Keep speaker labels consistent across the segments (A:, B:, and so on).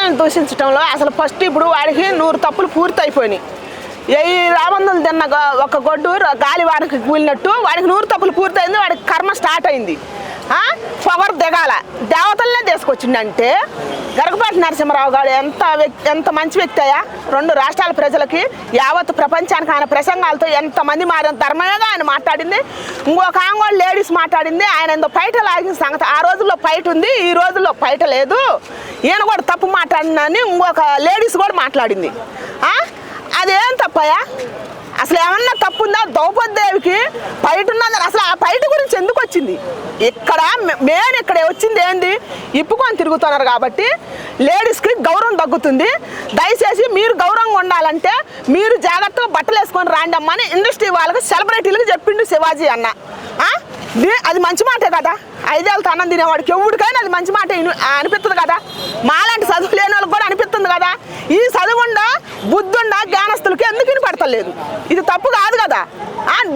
A: మహిళలను దూషించడంలో అసలు ఫస్ట్ ఇప్పుడు వాడికి 100 తప్పులు పూర్తి అయిపోయినాయి. ఈ రాబందులు తిన్న ఒక గొడ్డు గాలి వారికి కూలినట్టు వాడికి 100 తప్పులు పూర్తయింది. వాడికి కర్మ స్టార్ట్ అయింది. పొగరు దిగాల దేవతలనే తీసుకొచ్చిండంటే గరగపాటి నరసింహారావు గారు ఎంత మంచి వ్యక్తి అయ్యా. 2 రాష్ట్రాల ప్రజలకి యావత్ ప్రపంచానికి ఆయన ప్రసంగాలతో ఎంతమంది మారిన ధర్మంగా ఆయన మాట్లాడింది. ఇంకొక ఆంగోళ లేడీస్ మాట్లాడింది. ఆయన ఎంతో పైట లాగిన సంగతి. ఆ రోజుల్లో పైట ఉంది, ఈ రోజుల్లో పైట లేదు. ఈయన కూడా తప్పు మాట్లాడిందని ఇంకొక లేడీస్ కూడా మాట్లాడింది. అదేం తప్పయ్యా? అసలు ఏమన్నా తప్పుందా? ద్రౌపదేవికి పైట ఉన్నదని అసలు ఆ పైట గురించి ఎందుకు వచ్చింది? ఇక్కడ మెయిన్ ఇక్కడ వచ్చింది ఏంది? ఇప్పుకొని తిరుగుతున్నారు కాబట్టి లేడీస్కి గౌరవం తగ్గుతుంది. దయచేసి మీరు గౌరవంగా ఉండాలంటే మీరు జాగ్రత్తగా బట్టలు వేసుకొని రాండి అమ్మని ఇండస్ట్రీ వాళ్ళకి సెలబ్రిటీలకు చెప్పిండు శివాజీ అన్న. అది మంచి మాటే కదా. 5 ఏళ్ళతో అన్నం తినేవాడికి ఎవరికైనా అది మంచి మాట అనిపిస్తుంది కదా. మాలాంటి చదువు లేని వాళ్ళకి కూడా అనిపిస్తుంది కదా. ఈ చదువుండా బుద్ధుండా జ్ఞానస్తులకి ఎందుకు వినపడతలేదు? ఇది తప్పు కాదు కదా.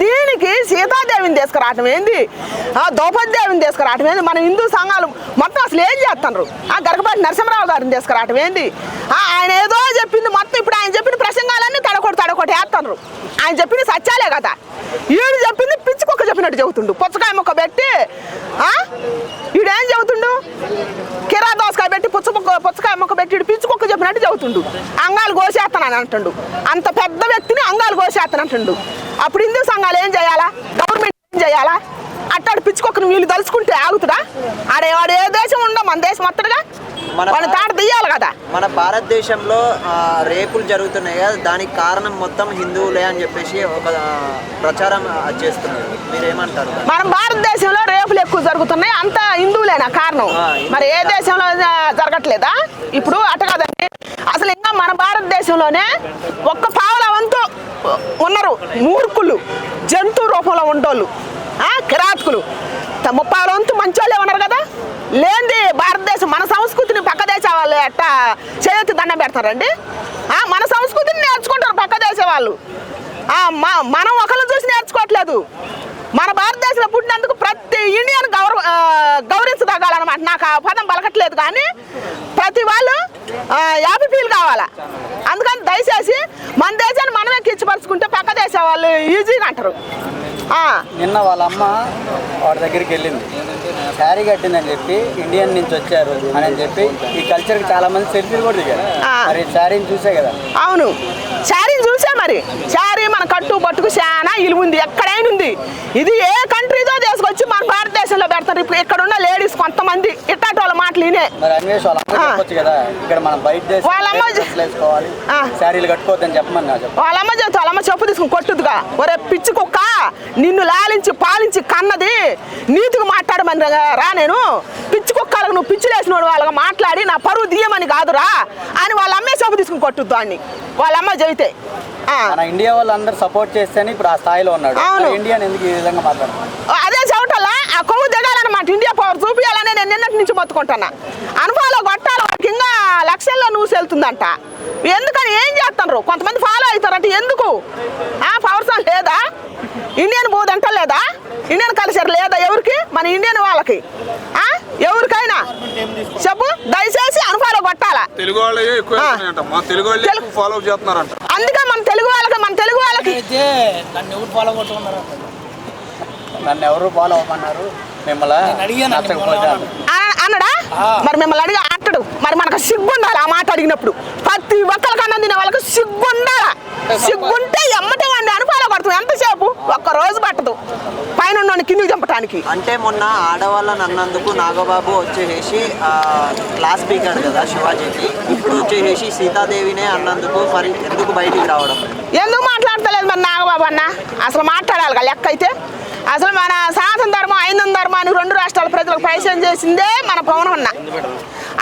A: దీనికి సీతాదేవిని తీసుకురావటం ఏంది, ద్రౌపదేవిని తీసుకురావటం ఏంది? మన హిందూ సంఘాలు మొత్తం అసలు ఏం చేస్తున్నారు? గరగపాటి నరసింహారావు గారిని తీసుకురావటం ఏంది? ఆయన ఏదో చెప్పింది మొత్తం ఇప్పుడు ఆయన చెప్పిన ప్రసంగాలన్నీ తడకొట్టి వేస్తున్నారు. ఆయన చెప్పింది సత్యాలే కదా. ఈడు చెప్పింది పిచ్చి కుక్క చెప్పినట్టు చెబుతుండు. పుచ్చకాయ మొక్క పెట్టి ఈడేం చెబుతుండు? కిరా దోసకాయ పెట్టి పుచ్చకాయ మొక్క పెట్టి పిచ్చి కుక్క చెప్పినట్టు చెబుతుండు. అంగాలు కోసేస్తానని అంటుండు. అంత పెద్ద వ్యక్తిని అంగాలు కోసేస్తానంటుండు. అప్పుడు హిందూ సంఘాలు ఏం చేయాలా? గవర్నమెంట్ ఏం చేయాలా? అట్టాడు పిచ్చుకొక్కను వీళ్ళు తలుచుకుంటే ఆగుతుడా? వాడు ఏ దేశం ఉండో మన దేశం మొత్తగా వాడిని తాట తీయాలి కదా.
B: మన భారతదేశంలో రేపులు జరుగుతున్నాయి కదా, దానికి కారణం మొత్తం హిందువులే అని చెప్పేసి ఒక ప్రచారం చేస్తున్నారు. మీరేమంటారు?
A: మన భారతదేశంలో రేపులు ఎక్కువ జరుగుతున్నాయి, అంత హిందువులేనా కారణం? మరి ఏ దేశంలో జరగట్లేదా? ఇప్పుడు అట కదండి. అసలు ఇంకా మన భారతదేశంలోనే ఒక్క పావుల వంతు ఉన్నారు మూర్ఖులు, జంతు రూపంలో ఉండోళ్ళు, కిరాతకులు. 30 వంతు మంచోళ్ళే ఉన్నారు కదా. లేనిది భారతదేశం మన సంస్కృతిని పక్క దేశ వాళ్ళు ఎట్టా చేయొచ్చు దండం పెడతారండి? మన సంస్కృతిని నేర్చుకుంటారు పక్క దేశ వాళ్ళు. మనం ఒకరిని చూసి నేర్చుకోవట్లేదు. మన భారతదేశంలో పుట్టినందుకు ప్రతి ఇండియన్ గౌరవించదగాలన్నమాట. నాకు ఆ పదం పలకట్లేదు కానీ ప్రతి వాళ్ళు హ్యాపీ ఫీల్ కావాలా. అందుకని దయచేసి మన దేశాన్ని మనమే కిచ్చిపరుచుకుంటే పక్క దేశ వాళ్ళు ఈజీగా అంటారు.
C: నిన్న వాళ్ళ అమ్మ వాడి దగ్గరికి వెళ్ళింది, శారీ కట్టిందని చెప్పి ఇండియన్ నుంచి వచ్చారు అని చెప్పి ఈ కల్చర్కి చాలా మంది సెల్ఫీలు కూడా దిగారు. మరి శారీని చూసే కదా.
A: అవును, శారీని చూసే. మరి శారీ మన కట్టు పట్టుకు చాలా ఇలువ ఉంది, ఎక్కడైనా ఉంది. ఇది ఏ కంట్రీతో తీసుకొచ్చి మన భారతదేశంలో పెడతారు. ఇప్పుడు ఇక్కడ ఉన్న లేడీస్ కొంతమంది ఇట్టాటి వాళ్ళ మాటలు వినే
C: శారీలు కట్టుకోవద్దని చెప్పమని
A: వాళ్ళమ్మ చెప్తా. వాళ్ళమ్మ చెప్పు తీసుకుని కొట్టుదుగా. ఒరే పిచ్చి కుక్క, నిన్ను లాలించి పాలించి కన్నది నీతిగా మాట్లాడమని రా. నేను పిచ్చి కుక్కలకు నువ్వు పిచ్చి లేసిన వాళ్ళగా మాట్లాడి నా పరువు తీయమని కాదురా అని వాళ్ళ అమ్మే చెప్పు తీసుకుని కొట్టుద్దు అని వాళ్ళమ్మ చెబితే.
C: ఇండియా వాళ్ళు అందరూ సపోర్ట్ చేస్తేనే ఇప్పుడు ఆ స్థాయిలో ఉన్నాడు. ఇండియా ఎందుకు ఈ విధంగా మాట్లాడుతున్నారు?
A: అదే చవటల్లా ఆ కొవ్వు దిగాలన్నమాట. ఇండియా పవర్ చూపించాలని నేను నిన్నటి నుంచి మొత్తుకుంటున్నా. అనుభవాలో కొట్టాలి వాడికి ఇంకా లక్షల్లో నువ్వు వెళ్తుందంట. ఎందుకని ఏం చేస్తున్నారు? కొంతమంది ఫాలో అవుతారంటే ఎందుకు? పవర్ సాంగ్ లేదా? ఇండియన్ బోధంట లేదా? ఇండియన్ కల్చర్ లేదా ఎవరికి? మన ఇండియన్ వాళ్ళకి ఎవరికైనా చెప్పు. దయచేసి అనుభవాలో కొట్టాలా. అందుకే మన తెలుగు వాళ్ళకి
C: నన్ను ఎవరు ఫాలో అవ్వమన్నారు?
A: అన్నడా? మరి మిమ్మల్ని అడిగి అంటాడు. మరి మనకు సిగ్గుండాలి ఆ మాట అడిగినప్పుడు. ప్రతి ఒక్కరికి అన్నం తినే వాళ్ళకి సిగ్గుండాలా. సిగ్గుంటే ఎమ్మటే వాడిని అనుభవాలో పడుతుంది. ఎంతసేపు? ఒక్క రోజు పట్టదు పైన కిందికి చంపటానికి.
B: అంటే మొన్న ఆడవాళ్ళని అన్నందుకు నాగబాబు వచ్చేసి క్లాస్ స్పీకర్ కదా శివాజీకి. ఇప్పుడు వచ్చేసి సీతాదేవినే అన్నందుకు మరి ఎందుకు బయటికి రావడం?
A: ఎందుకు మాట్లాడతలేదు మరి నాగబాబు అన్న? అసలు మాట్లాడాలి కదా లెక్క అయితే. అసలు మన సనాతన ధర్మం, ఐందవ ధర్మాన్ని 2 రాష్ట్రాల ప్రజలకు పరిచయం చేసిందే మన పవన్ అన్న.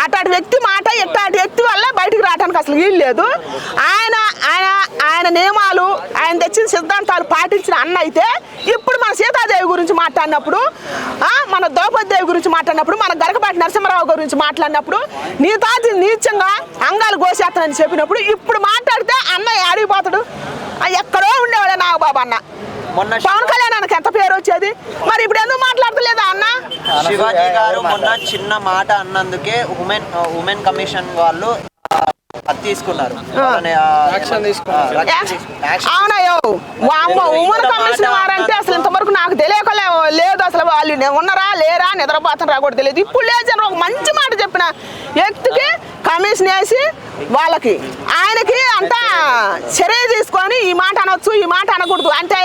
A: అట్లాంటి వ్యక్తి మాట ఇట్లాంటి వ్యక్తి వల్ల బయటికి రావడానికి అసలు వీలు లేదు. ఆయన నియమాలు, ఆయన తెచ్చిన సిద్ధాంతాలు పాటించిన అన్న అయితే ఇప్పుడు మన సీతాదేవి గురించి మాట్లాడినప్పుడు, మన ద్రౌపదేవి గురించి మాట్లాడినప్పుడు, మన గరగపాటి నరసింహారావు గురించి మాట్లాడినప్పుడు, నీ తాతి నీచంగా అంగాలు కోసేస్తానని చెప్పినప్పుడు ఇప్పుడు మాట్లాడితే అన్న ఆడిపోతాడు. ఎక్కడో ఉండేవాడే నాగబాబు అన్న. పవన్ కళ్యాణ్ ఎంత పేరు వచ్చేది. మరి ఇప్పుడు ఎందుకు మాట్లాడతలేదా అన్న?
B: శివాజీ గారు మొన్న చిన్న మాట అన్నందుకే ఉమెన్ కమిషన్ వాళ్ళు అది తీసుకున్నారు
A: అవునయ్యో అమ్మ ఉమెన్ కమిషన్ వారంటే అసలు ఇంతవరకు నాకు తెలియకలే లేదు. అసలు వాళ్ళు ఉన్నారా లేరా నిద్రపోతున్నారా కూడా తెలియదు. ఇప్పుడు లేదు ఒక మంచి మాట చెప్పిన వ్యక్తికి కమిషన్ వేసి వాళ్ళకి ఆయనకి అంతా చర్య తీసుకొని ఈ మాట అనొచ్చు ఈ మాట అనకూడదు అంటే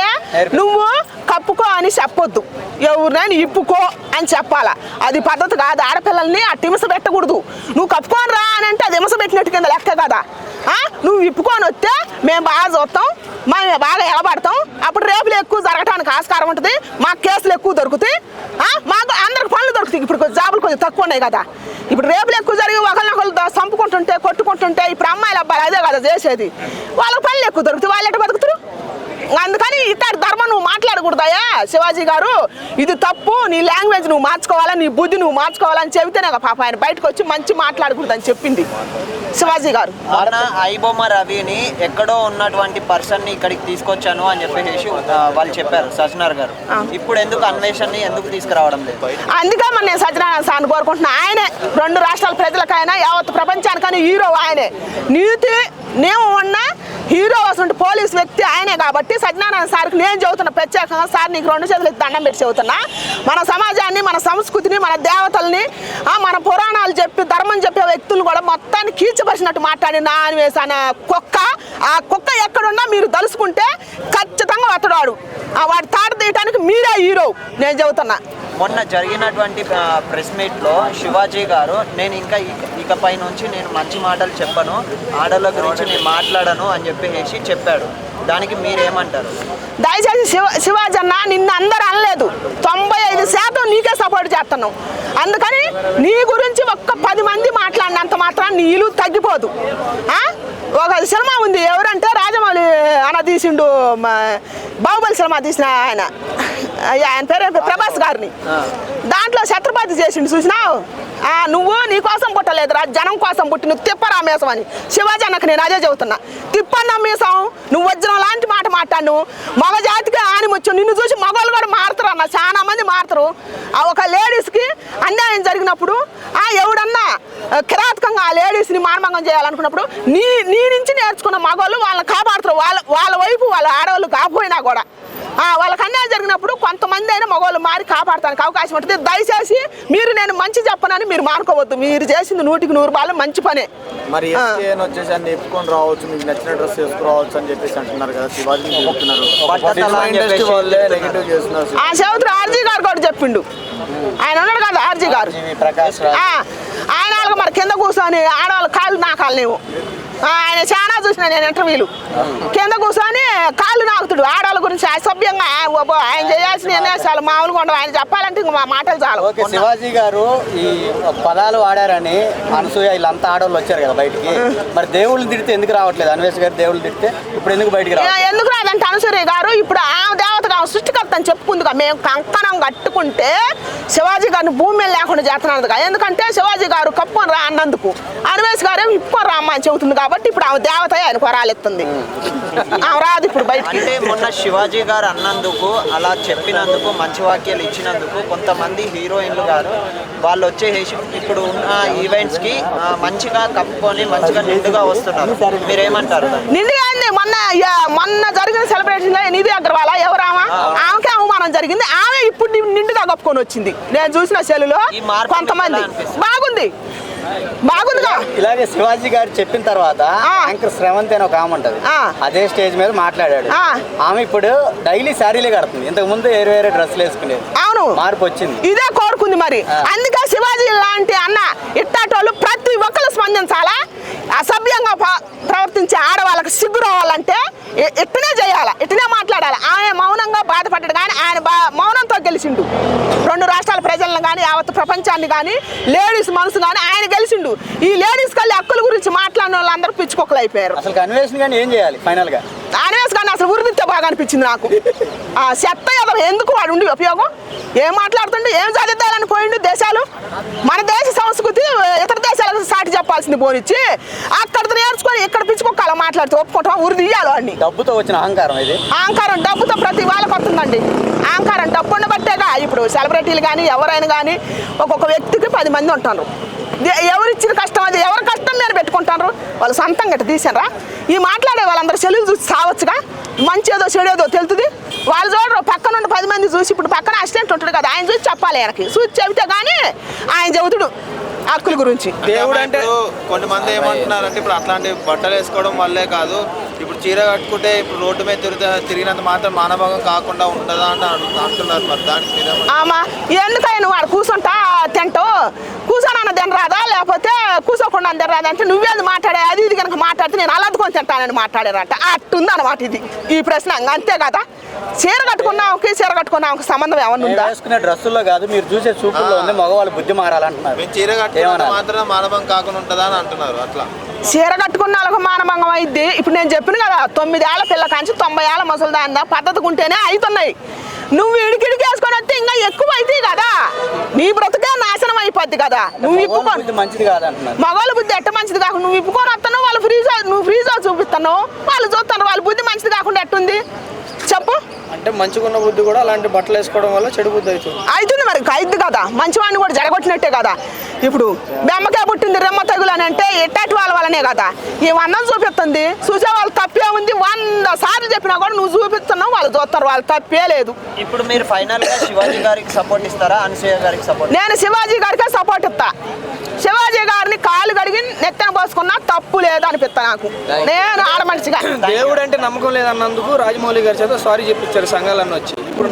A: నువ్వు కప్పుకో అని చెప్పొద్దు, ఎవరినైనా ఇప్పుకో అని చెప్పాలా. అది పద్ధతి కాదు. ఆడపిల్లల్ని ఆ హింస పెట్టకూడదు. నువ్వు కప్పుకొని రా అని అంటే అది హింస పెట్టినట్టు కింద లెక్క కదా. నువ్వు ఇప్పుకొని వస్తే మేము బాగా చూస్తాం, మేము బాగా ఎలబడతాం. అప్పుడు రేపులు ఎక్కువ జరగటానికి ఆస్కారం ఉంటుంది, మాకు కేసులు ఎక్కువ దొరుకుతాయి, మాకు అందరికి పనులు దొరుకుతాయి. ఇప్పుడు జాబులు కొంచెం తక్కువ ఉన్నాయి కదా. ఇప్పుడు రేపులు ఎక్కువ జరిగి ఒకరినొకరు చంపుకుంటుంటే కొట్టుకుంటుంటే ఇప్పుడు అమ్మాయిలు అబ్బాయిలు అదే కదా చేసేది. వాళ్ళకి పనులు ఎక్కువ దొరుకుతాయి, వాళ్ళు ఎట్ట బతుకుతారు? అందుకని ఇట్లాంటి ధర్మం నువ్వు మాట్లాడకూడదయా శివాజీ గారు. ఇది తప్పు, నీ లాంగ్వేజ్ నువ్వు మార్చుకోవాలా, నీ బుద్ధి నువ్వు మార్చుకోవాలని చెబితేనే పాప ఆయన బయటకు వచ్చి మంచి మాట్లాడకూడదని చెప్పింది శివాజీ గారు.
B: ఐబొమ్మ రవిని ఎక్కడో ఉన్నటువంటి పర్సన్ ని ఇక్కడికి తీసుకొచ్చాను అని చెప్పేసి వాళ్ళు చెప్పారు సజ్జనార్ గారు. ఇప్పుడు ఎందుకు అన్వేషణని ఎందుకు తీసుకురావడం లేదు?
A: అందుకే మరి నేను సత్యనారాయణ సార్ని కోరుకుంటున్నా. ఆయనే 2 రాష్ట్రాల ప్రజలకైనా యావత్ ప్రపంచానికైనా హీరో ఆయనే. నీతి నేను ఉన్న హీరో అసలు పోలీస్ వ్యక్తి ఆయనే కాబట్టి సత్యనారాయణ సార్కి నేను చెబుతున్నా ప్రత్యేకంగా, సార్ నీకు 2 చేతులు దండం పెట్టి చెబుతున్నా. మన సమాజాన్ని, మన సంస్కృతిని, మన దేవతల్ని, మన పురాణాలు చెప్పి ధర్మం చెప్పే వ్యక్తులు కూడా మొత్తాన్ని కీర్చపరిచినట్టు మాట్లాడి నా అనివేశ అనే కుక్క, ఆ కుక్క ఎక్కడున్నా మీరు తలుసుకుంటే ఖచ్చితంగా అతడాడు. వాడు తాట తీయటానికి మీరే హీరో నేను చెబుతున్నా.
B: మొన్న జరిగినటువంటి ప్రెస్ మీట్లో శివాజీ గారు నేను ఇంకా ఇకపై నుంచి నేను మంచి మాటలు చెప్పను, ఆడల గురించి నేను మాట్లాడను అని చెప్పేసి చెప్పాడు. దానికి మీరేమంటారు?
A: దయచేసి శివాజీ అన్న నిన్ను అందరూ అనలేదు, 95% నీకే సపోర్ట్ చేస్తున్నావు. అందుకని నీ గురించి ఒక్క 10 మంది మాట్లాడినంత మాత్రం నీ ఇల్లు తగ్గిపోదు. ఒక సినిమా ఉంది, ఎవరంటే రాజమౌళి అన్న తీసిండు, బాహుబలి సినిమా తీసిన ఆయన పేరు ప్రభాస్ గారిని. దాంట్లో ఛత్రపతి చేసిండు చూసినావు. నువ్వు నీ కోసం పుట్టలేదురా, జనం కోసం పుట్టి నువ్వు తిప్పరామేశం అని శివాజీ అన్నకు నేను అదే చెబుతున్నా. తిప్పన్నమేశం నువ్వు వజ్రం లాంటి మాట మాట్లాడు. మగ జాతికి ఆనిమొచ్చు, నిన్ను చూసి మగవాళ్ళు కూడా మారుతారు అన్న, చాలా మంది మారుతారు. ఒక లేడీస్కి అన్యాయం జరిగినప్పుడు ఎవడన్నా కిరాతకంగా ఆ లేడీస్ని మానభంగం చేయాలనుకున్నప్పుడు నీ నుంచి నేర్చుకున్న మగవాళ్ళు వాళ్ళని కాపాడుతారు. వాళ్ళ వైపు వాళ్ళ ఆడవాళ్ళు కాకపోయినా కూడా వాళ్ళకి అన్యాయం జరిగినప్పుడు కొంతమంది అయినా మగవాళ్ళు మారి కాపాడటానికి అవకాశం ఉంటుంది. దయచేసి మీరు నేను మంచి చెప్పనని మీరు మానుకోవద్దు. మీరు చేసింది 100కి 100 మంచి పనే.
D: మరి వచ్చేసి అన్ని ఎప్పుకొని రావచ్చు, మీకు నచ్చిన డ్రెస్ వేసుకురావచ్చు అని చెప్పేసి అంటున్నారు కదా శివాజీ చెప్తున్నారు.
A: ఆ చౌదరి ఆర్జీ గారు కూడా చెప్పిండు. ఆయన ఉన్నాడు కదా ఆర్జీ గారు, ఆయన వాళ్ళకి మరి కింద కూర్చొని ఆడవాళ్ళ కాళ్ళు నాకాలు లేవు. ఆయన చాలా చూసిన నేను ఇంటర్వ్యూలు, కింద కూర్చొని కాళ్ళు నాకుతాడు. ఆడవాళ్ళ గురించి అసభ్యంగా ఆయన చేయాల్సిన చాలా మామూలుగా ఉండవు. ఆయన చెప్పాలంటే ఇంక మా మాటలు చాలు.
C: శివాజీ గారు ఈ పదాలు వాడారని అనసూయ వీళ్ళంతా ఆడవాళ్ళు వచ్చారు కదా బయటికి. మరి దేవుళ్ళు తిడితే ఎందుకు రావట్లేదు? అన్వేష్ గారు దేవుళ్ళు తిడితే ఇప్పుడు ఎందుకు బయటికి రావట్లేదు?
A: ఎందుకు రాదంటే అనసూయ గారు ఇప్పుడు ఆ దేవతగా సృష్టికర్త అని చెప్పుకుందిగా. మేము కంకణం కట్టుకుంటే శివాజీ గారిని భూమి మీద లేకుండా చేస్తున్నదిగా. ఎందుకంటే శివాజీ గారు కప్పుకొని రా అన్నందుకు, అన్వేష్ గారు ఇప్పుకొని రా అమ్మ అని చెబుతుంది కాబట్టి ఇప్పుడు ఆమె దేవత ఆయన కొరాలెత్తుంది. ఆమె రాదు ఇప్పుడు బయట.
B: అంటే మొన్న శివాజీ గారు అన్నందుకు, అలా చెప్పినందుకు, మంచి వాక్యాలు ఇచ్చినందుకు కొంతమంది హీరోయిన్లు గారు వాళ్ళు వచ్చేసి ఇప్పుడు ఉన్న ఈవెంట్స్ కి మంచిగా కప్పుకొని మంచిగా నిండుగా వస్తున్నారు. మీరేమంటారు?
A: నిండుగా అండి. మొన్న జరిగిన సెలబ్రేషన్ నిధి అగర్వాల్ ఎవరామా, ఆమెకే అవమానం జరిగింది. ఆమె ఇప్పుడు నిండుగా కప్పుకొని వచ్చింది. నేను చూసిన సెల్లులో కొంతమంది బాగుంది.
C: ఇలాగే శివాజీ గారు చెప్పిన తర్వాత యాంకర్ శ్రవంతి అని ఒక ఆమె ఉంటది, అదే స్టేజ్ మీద మాట్లాడాడు. ఆమె ఇప్పుడు డైలీ శారీలే కడుతుంది, ఇంతకు ముందు వేరే డ్రెస్సులు వేసుకునేది.
A: అవును,
C: మార్పు వచ్చింది.
A: ఇదే కోరుకుంది మరి. అందుకే శివాజీ లాంటి అన్న ఇట్టాటోళ్ళు ప్రతి ఒక్కరు స్పందించాలా. అసభ్యంగా ప్రవర్తించే ఆడవాళ్ళకి సిగ్గు రావాలంటే ఇట్టనే చేయాలా, ఇట్టనే మాట్లాడాలి. ఆయన మౌనంగా బాధపడ్డాడు కానీ ఆయన మౌనంతో గెలిచిండు. 2 రాష్ట్రాల ప్రజలను కానీ యావత్ ప్రపంచాన్ని కానీ లేడీస్ మనసు కానీ ఆయన గెలిచిండు. ఈ లేడీస్ కల్లి హక్కుల గురించి మాట్లాడిన వాళ్ళందరూ పిచ్చుకొక్కలు అయిపోయారు.
C: అసలు అన్వేషణ కానీ ఏం చేయాలి ఫైనల్ గా?
A: అన్వేష్ కానీ అసలు ఉరిదిస్తే బాగా అనిపించింది నాకు. చెత్త ఎందుకు వాడు ఉండి ఉపయోగం? ఏం మాట్లాడుతుండే, ఏం సాధిద్దాలని పోయిండు దేశాలు. మన దేశ సంస్కృతి ఇతర దేశాలకు సాటి చెప్పాల్సింది పోనిచ్చి అక్కడ నేర్చుకొని ఇక్కడ పిచ్చుకోక మాట్లాడితే ఒప్పుకుంటాం. ఉరి తీయాలి వాడిని.
C: డబ్బుతో వచ్చిన అహంకారం ఇది.
A: అహంకారం డబ్బుతో ప్రతి వాళ్ళకి వస్తుందండి. అహంకారం డబ్బు ఉండబట్టేగా ఇప్పుడు సెలబ్రిటీలు కానీ ఎవరైనా కానీ ఒక్కొక్క వ్యక్తికి 10 మంది ఉంటారు. ఎవరిచ్చిన కష్టం అది ఎవరి కష్టం మీద పెట్టుకుంటారు. వాళ్ళు సొంతంగా గట్ట తీసారా? ఈ మాట్లాడే వాళ్ళందరూ సెల్లులు చూసి సావచ్చుగా, మంచి ఏదో చెడేదో తెలుస్తుంది. వాళ్ళు చూడరు, పక్కన ఉన్న 10 మంది చూసి, ఇప్పుడు పక్కన అసిస్టెంట్ ఉంటాడు కదా, ఆయన చూసి చెప్పాలి. ఆయనకి చూసి చెబితే కానీ ఆయన చెబుతుడు హక్కుల గురించి.
E: దేవుడు అంటే కొన్ని మంది ఏమంటున్నారంటే ఇప్పుడు అట్లాంటి బట్టలు వేసుకోవడం వల్లే కాదు, ఇప్పుడు చీర కట్టుకుంటే ఇప్పుడు రోడ్డు మీద తిరిగినంత మాత్రం మానభంగం కాకుండా ఉంటుందా అని అంటున్నారు. మరి దానికి
A: ఆమా ఎందుకైనా వాడు కూర్చుంటా తింటావు, కూర్చొని తినరాదా లేకపోతే కూర్చోకుండా తినరాదా అంటే నువ్వేది మాట్లాడే అది ఇది కనుక మాట్లాడితే నేను అల్లదుకొని తింటానని మాట్లాడారట. అట్టుంది అనమాట ఇది ఈ ప్రశ్న. అంతే కదా, చీర కట్టుకున్నావుకి చీర కట్టుకున్నావుకి సంబంధం ఏమన్నా ఉందా?
C: వేసుకునే డ్రెస్సుల్లో కాదు, మీరు చూసే చూపుల్లో ఉంది. మగవాళ్ళు బుద్ధి మారాలంటున్నారు.
E: చీర కట్టుకుంటే మాత్రం మానభంగం కాకుండా ఉంటుందా అని అంటున్నారు. అట్లా
A: చీర కట్టుకున్న వాళ్ళకు మానభంగం అయింది. ఇప్పుడు నేను చెప్పిన కదా, 9 ఏళ్ల పిల్ల కాంచి 90 ఏళ్ల ముసలిదాన్న పద్ధతికి ఉంటేనే అవుతున్నాయి. నువ్వు ఇడికిడికి వేసుకొని వస్తే ఇంకా ఎక్కువ అవుతాయి కదా, నీ బ్రతుకే నాశనం అయిపోద్ది కదా. నువ్వు ఇప్పుకొని
C: మంచిది కాదంటున్నారు.
A: మగవాళ్ళ బుద్ధి ఎట్ట మంచిది కాకుండా నువ్వు ఇప్పుకొని వస్తాను, వాళ్ళు నువ్వు ఫ్రీజ్ చూపిస్తాను, వాళ్ళు చూస్తాను. వాళ్ళ బుద్ధి మంచిది కాకుండా ఎట్టుంది చెప్పు?
F: అంటే మంచిగున్న బుద్ధి కూడా అలాంటి బట్టలు వేసుకోవడం వల్ల చెడు బుద్ధి అవుతుంది
A: మరి అయిద్ది కదా, మంచివాడిని కూడా జరగొట్టినట్టే కదా. ఇప్పుడు బెమ్మకే పుట్టింది రెమ్మ తగులు అని అంటే ఎట్టాటి వాళ్ళ వల్లనే కదా. ఈ అన్నం చూపిస్తుంది, చూసే వాళ్ళు తప్పే ఉంది. 100 సార్లు చెప్పినా కూడా నువ్వు చూపిస్తున్నావు, వాళ్ళు చూస్తారు, వాళ్ళు తప్పే లేదు.
B: ఇప్పుడు మీరు ఫైనల్ గా శివాజీ గారికి సపోర్ట్ ఇస్తారా, అనసూయ గారికి సపోర్ట్?
A: నేను శివాజీ గారికే సపోర్ట్ ఇస్తా. శివాజీ గారిని కాళ్ళు కడిగి నెత్తన పోసుకున్నా తప్పు లేదు అనిపిస్తా నాకు. నేను ఆడమనిషిగా
F: దేవుడు అంటే నమ్మకం లేదన్నందుకు రాజమౌళి గారి చేత సారీ చెప్పించారు సంఘాలన్నీ వచ్చి. ఇప్పుడు